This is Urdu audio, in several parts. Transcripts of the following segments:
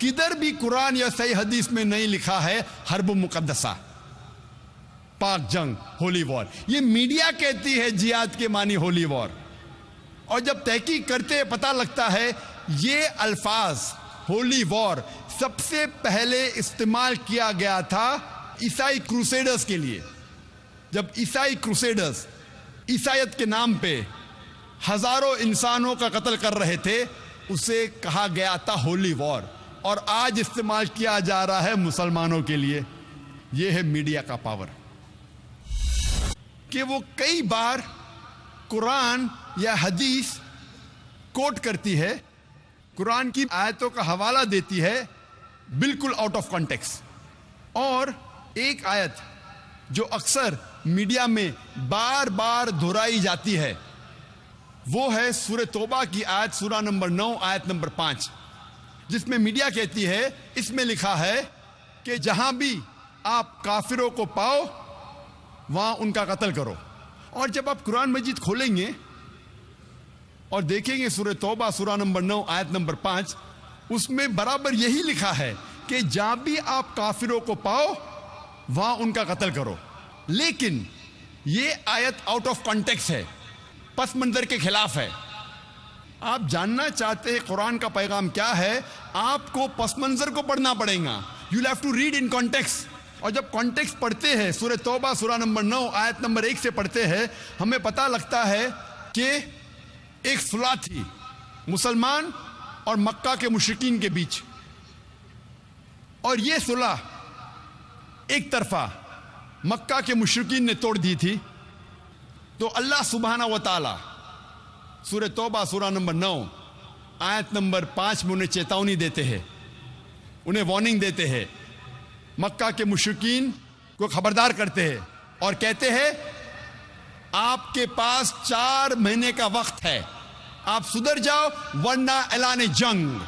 کدھر بھی قرآن یا صحیح حدیث میں نہیں لکھا ہے حرب مقدسہ، پاک جنگ، ہولی وار. یہ میڈیا کہتی ہے جہاد کے معنی ہولی وار، اور جب تحقیق کرتے پتہ لگتا ہے یہ الفاظ ہولی وار سب سے پہلے استعمال کیا گیا تھا عیسائی کروسیڈرز کے لیے. جب عیسائی کروسیڈرز عیسائیت کے نام پہ ہزاروں انسانوں کا قتل کر رہے تھے، اسے کہا گیا تھا ہولی وار، اور آج استعمال کیا جا رہا ہے مسلمانوں کے لیے. یہ ہے میڈیا کا پاور کہ وہ کئی بار قرآن یا حدیث کوٹ کرتی ہے، قرآن کی آیتوں کا حوالہ دیتی ہے بالکل آؤٹ آف کانٹیکسٹ. اور ایک آیت جو اکثر میڈیا میں بار بار دہرائی جاتی ہے وہ ہے سورہ توبہ کی آیت، سورہ نمبر 9 آیت نمبر 5، جس میں میڈیا کہتی ہے، اس میں لکھا ہے کہ جہاں بھی آپ کافروں کو پاؤ وہاں ان کا قتل کرو. اور جب آپ قرآن مجید کھولیں گے اور دیکھیں گے سورہ توبہ سورہ نمبر 9 آیت نمبر 5، اس میں برابر یہی لکھا ہے کہ جہاں بھی آپ کافروں کو پاؤ وہاں ان کا قتل کرو. لیکن یہ آیت آؤٹ آف کانٹیکسٹ ہے، پس منظر کے خلاف ہے. آپ جاننا چاہتے ہیں قرآن کا پیغام کیا ہے، آپ کو پس منظر کو پڑھنا پڑے گا. You have to read in context. اور جب کانٹیکسٹ پڑھتے ہیں، سورہ توبہ سورہ نمبر 9 آیت نمبر 1 سے پڑھتے ہیں، ہمیں پتہ لگتا ہے کہ ایک صلح تھی مسلمان اور مکہ کے مشرکین کے بیچ، اور یہ صلح ایک طرفہ مکہ کے مشرکین نے توڑ دی تھی. تو اللہ سبحانہ و تعالی سورہ توبہ سورہ نمبر 9 آیت نمبر 5 میں انہیں چیتونی دیتے ہیں، انہیں وارننگ دیتے ہیں، مکہ کے مشرکین کو خبردار کرتے ہیں اور کہتے ہیں آپ کے پاس 4 مہینے کا وقت ہے، آپ سدھر جاؤ ورنہ اعلان جنگ.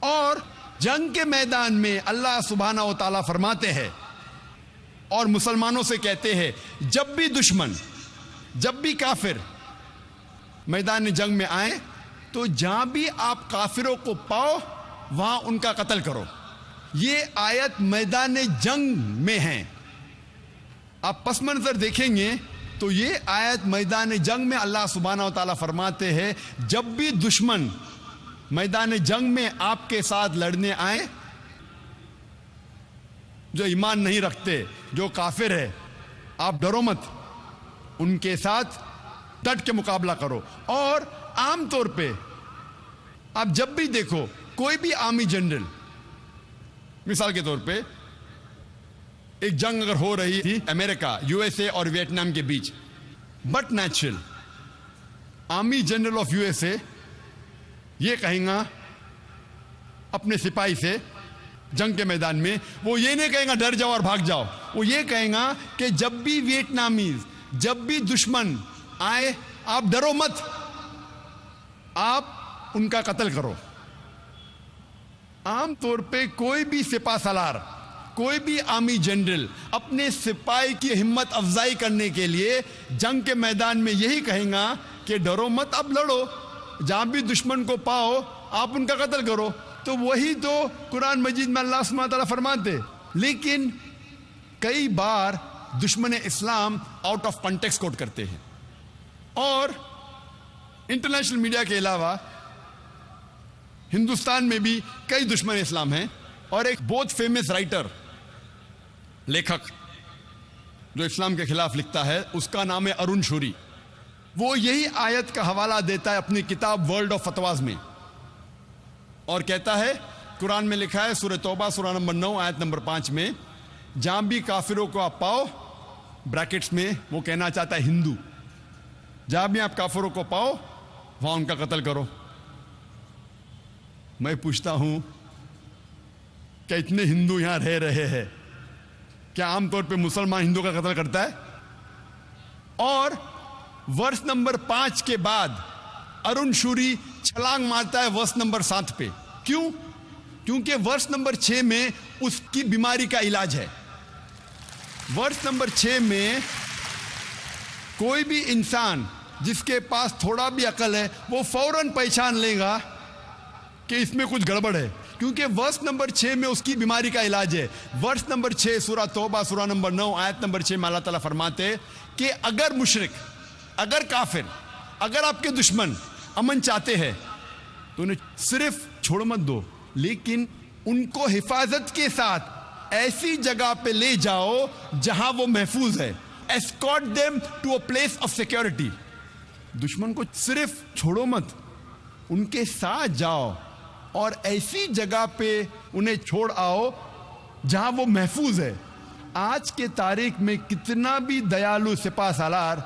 اور جنگ کے میدان میں اللہ سبحانہ و تعالیٰ فرماتے ہیں اور مسلمانوں سے کہتے ہیں، جب بھی دشمن، جب بھی کافر میدان جنگ میں آئیں تو جہاں بھی آپ کافروں کو پاؤ وہاں ان کا قتل کرو. یہ آیت میدان جنگ میں ہے. آپ پس منظر دیکھیں گے تو یہ آیت میدان جنگ میں اللہ سبحانہ و تعالیٰ فرماتے ہیں جب بھی دشمن میدان جنگ میں آپ کے ساتھ لڑنے آئیں، جو ایمان نہیں رکھتے، جو کافر ہے، آپ ڈرو مت، ان کے ساتھ ڈٹ کے مقابلہ کرو. اور عام طور پہ آپ جب بھی دیکھو کوئی بھی آرمی جنرل، مثال کے طور پہ ایک جنگ اگر ہو رہی تھی امریکہ، یو ایس اے اور ویتنام کے بیچ، but natural army general of U S A یہ کہیں گا اپنے سپاہی سے جنگ کے میدان میں، وہ یہ نہیں کہیں گا ڈر جاؤ اور بھاگ جاؤ، وہ یہ کہیں گا کہ جب بھی ویتنامیز، جب بھی دشمن آئے آپ ڈرو مت، آپ ان کا قتل کرو. عام طور پہ کوئی بھی سپاہ سالار، کوئی بھی آرمی جنرل اپنے سپاہی کی ہمت افزائی کرنے کے لیے جنگ کے میدان میں یہی کہیں گا کہ ڈرو مت، اب لڑو، جہاں بھی دشمن کو پاؤ آپ ان کا قتل کرو. تو وہی تو قرآن مجید میں اللہ سبحانہ تعالیٰ فرماتے. لیکن کئی بار دشمن اسلام آؤٹ آف کانٹیکسٹ کوٹ کرتے ہیں. اور انٹرنیشنل میڈیا کے علاوہ ہندوستان میں بھی کئی دشمن اسلام ہیں. اور ایک بہت فیمس رائٹر، لیکھک جو اسلام کے خلاف لکھتا ہے، اس کا نام ہے ارون شوری. وہ یہی آیت کا حوالہ دیتا ہے اپنی کتاب ورلڈ آف فتواز میں، اور کہتا ہے قرآن میں لکھا ہے سورہ توبہ سورہ نمبر 9 آیت نمبر 5 میں، جہاں بھی کافروں کو آپ پاؤ، بریکٹس میں وہ کہنا چاہتا ہے ہندو، جہاں بھی آپ کافروں کو پاؤ وہاں ان کا قتل کرو. میں پوچھتا ہوں کہ اتنے ہندو یہاں رہ رہے ہیں، کیا عام طور پہ مسلمان ہندو کا قتل کرتا ہے؟ اور ورس نمبر 5 کے بعد ارون شوری چھلانگ مارتا ہے ورس نمبر 7 پہ. کیوں؟ کیونکہ ورس نمبر 6 میں اس کی بیماری کا علاج ہے. ورس نمبر 6 میں کوئی بھی انسان جس کے پاس تھوڑا بھی عقل ہے وہ فوراً پہچان لے گا کہ اس میں کچھ گڑبڑ ہے. کیونکہ ورس نمبر 6 میں اس کی بیماری کا علاج ہے. ورس نمبر 6 سورہ توبہ سورہ نمبر 9 آیت نمبر 6 میں اللہ تعالیٰ فرماتے کہ اگر مشرک، اگر کافر، اگر آپ کے دشمن امن چاہتے ہیں تو انہیں صرف چھوڑ مت دو، لیکن ان کو حفاظت کے ساتھ ایسی جگہ پہ لے جاؤ جہاں وہ محفوظ ہے. escort them to a place of security. دشمن کو صرف چھوڑو مت، ان کے ساتھ جاؤ اور ایسی جگہ پہ انہیں چھوڑ آؤ جہاں وہ محفوظ ہے. آج کے تاریخ میں کتنا بھی دیالو سپاہ سالار،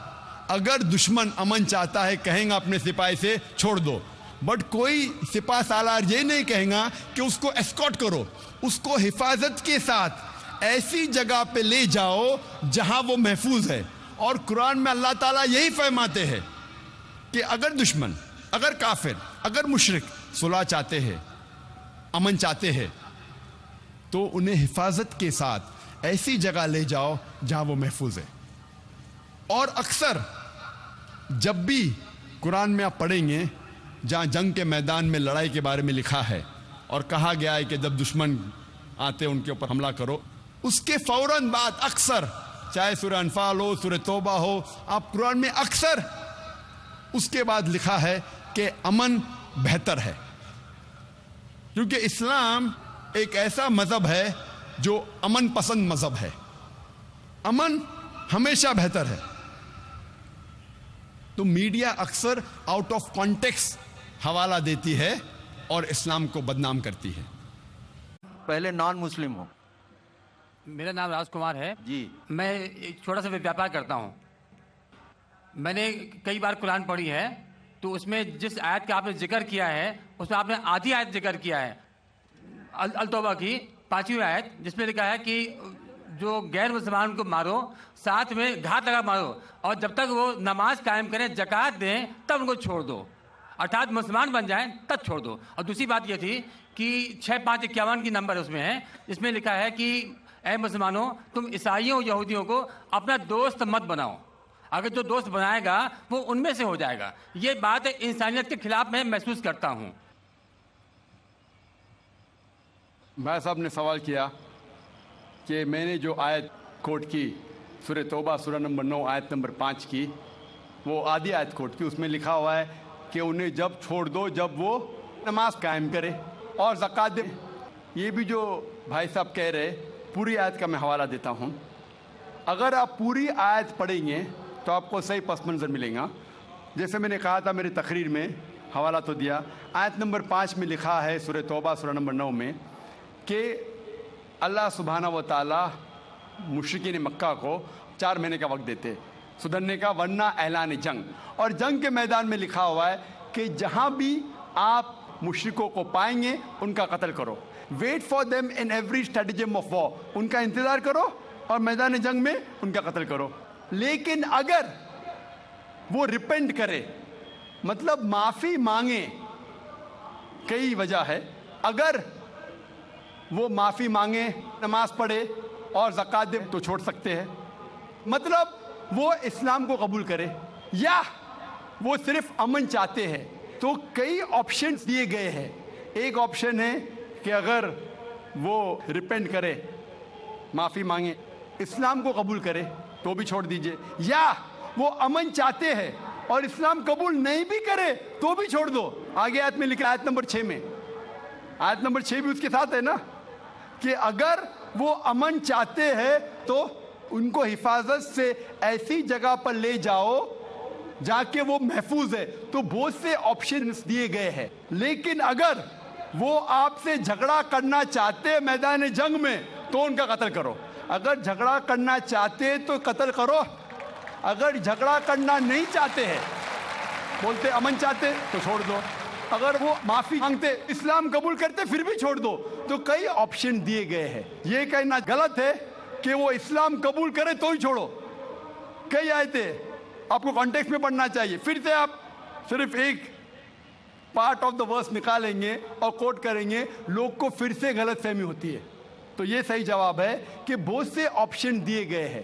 اگر دشمن امن چاہتا ہے کہیں گا اپنے سپاہی سے چھوڑ دو، بٹ کوئی سپاہ سالار یہ نہیں کہیں گا کہ اس کو اسکارٹ کرو، اس کو حفاظت کے ساتھ ایسی جگہ پہ لے جاؤ جہاں وہ محفوظ ہے. اور قرآن میں اللہ تعالیٰ یہی فرماتے ہیں کہ اگر دشمن، اگر کافر، اگر مشرک صلح چاہتے ہیں، امن چاہتے ہیں، تو انہیں حفاظت کے ساتھ ایسی جگہ لے جاؤ جہاں وہ محفوظ ہے. اور اکثر جب بھی قرآن میں آپ پڑھیں گے جہاں جنگ کے میدان میں لڑائی کے بارے میں لکھا ہے اور کہا گیا ہے کہ جب دشمن آتے ان کے اوپر حملہ کرو، اس کے فوراً بعد اکثر، چاہے سورہ انفال ہو، سورہ توبہ ہو، آپ قرآن میں اکثر اس کے بعد لکھا ہے کہ امن بہتر ہے. کیونکہ اسلام ایک ایسا مذہب ہے جو امن پسند مذہب ہے. امن ہمیشہ بہتر ہے. تو میڈیا اکثر آؤٹ آف کانٹیکس حوالہ دیتی ہے اور اسلام کو بدنام کرتی ہے. پہلے نان مسلم ہوں. میرا نام راج کمار ہے جی. میں ایک چھوٹا سا ویاپار کرتا ہوں. میں نے کئی بار قرآن پڑھی ہے تو اس میں جس آیت کا آپ نے ذکر کیا ہے اس میں آپ نے آدھی آیت ذکر کیا ہے، التوبہ کی 5ویں آیت، جس میں لکھا ہے کہ جو غیر مسلمان کو مارو، ساتھ میں گھات لگا مارو، اور جب تک وہ نماز قائم کریں، زکوٰۃ دیں، تب ان کو چھوڑ دو، ارتھات مسلمان بن جائیں تب چھوڑ دو. اور دوسری بات یہ تھی کہ 6551 کی نمبر اس میں ہے، اس میں لکھا ہے کہ اے مسلمانوں، تم عیسائیوں یہودیوں کو اپنا دوست مت بناؤ، اگر جو دوست بنائے گا وہ ان میں سے ہو جائے گا. یہ بات انسانیت کے خلاف میں محسوس کرتا ہوں. بھائی صاحب نے سوال کیا کہ میں نے جو آیت کوٹ کی سورہ توبہ سورہ نمبر 9 آیت نمبر 5 کی، وہ آدھی آیت کوٹ کی. اس میں لکھا ہوا ہے کہ انہیں جب چھوڑ دو جب وہ نماز قائم کرے اور زکوٰۃ دے. یہ بھی جو بھائی صاحب کہہ رہے، پوری آیت کا میں حوالہ دیتا ہوں. اگر آپ پوری آیت پڑھیں گے تو آپ کو صحیح پس منظر ملے گا. جیسے میں نے کہا تھا میری تقریر میں، حوالہ تو دیا. آیت نمبر 5 میں لکھا ہے سورہ توبہ سورہ نمبر 9 میں کہ اللہ سبحانہ و تعالیٰ مشرکین مکہ کو 4 مہینے کا وقت دیتے سدھرنے کا، ورنہ اعلان جنگ. اور جنگ کے میدان میں لکھا ہوا ہے کہ جہاں بھی آپ مشرکوں کو پائیں گے ان کا قتل کرو. Wait for them in every stratagem of war, ان کا انتظار کرو اور میدان جنگ میں ان کا قتل کرو. لیکن اگر وہ ریپینٹ کرے، مطلب معافی مانگے، کئی وجہ ہے. اگر وہ معافی مانگے، نماز پڑھے اور زکوٰۃ دے تو چھوڑ سکتے ہیں. مطلب وہ اسلام کو قبول کرے، یا وہ صرف امن چاہتے ہیں. تو کئی آپشنز دیے گئے ہیں. ایک آپشن ہے کہ اگر وہ ریپینٹ کرے، معافی مانگے، اسلام کو قبول کرے تو بھی چھوڑ دیجئے، یا وہ امن چاہتے ہیں اور اسلام قبول نہیں بھی کرے تو بھی چھوڑ دو. آگے آیت میں لکھا، آیت نمبر 6 میں، آیت نمبر 6 بھی اس کے ساتھ ہے نا، کہ اگر وہ امن چاہتے ہیں تو ان کو حفاظت سے ایسی جگہ پر لے جاؤ جا کے وہ محفوظ ہے. تو بہت سے آپشنز دیے گئے ہیں. لیکن اگر وہ آپ سے جھگڑا کرنا چاہتے ہیں میدان جنگ میں تو ان کا قتل کرو. اگر جھگڑا کرنا چاہتے تو قتل کرو. اگر جھگڑا کرنا نہیں چاہتے ہیں، بولتے امن چاہتے تو چھوڑ دو. اگر وہ معافی مانگتے، اسلام قبول کرتے، پھر بھی چھوڑ دو. تو کئی آپشن دیے گئے ہیں. یہ کہنا غلط ہے کہ وہ اسلام قبول کرے تو ہی چھوڑو. کئی آیتیں آپ کو کانٹیکسٹ میں پڑھنا چاہیے. پھر سے آپ صرف ایک پارٹ آف دا ورس نکالیں گے اور کوٹ کریں گے، لوگ کو پھر سے غلط فہمی ہوتی ہے. تو یہ صحیح جواب ہے کہ بہت سے آپشن دیے گئے ہیں.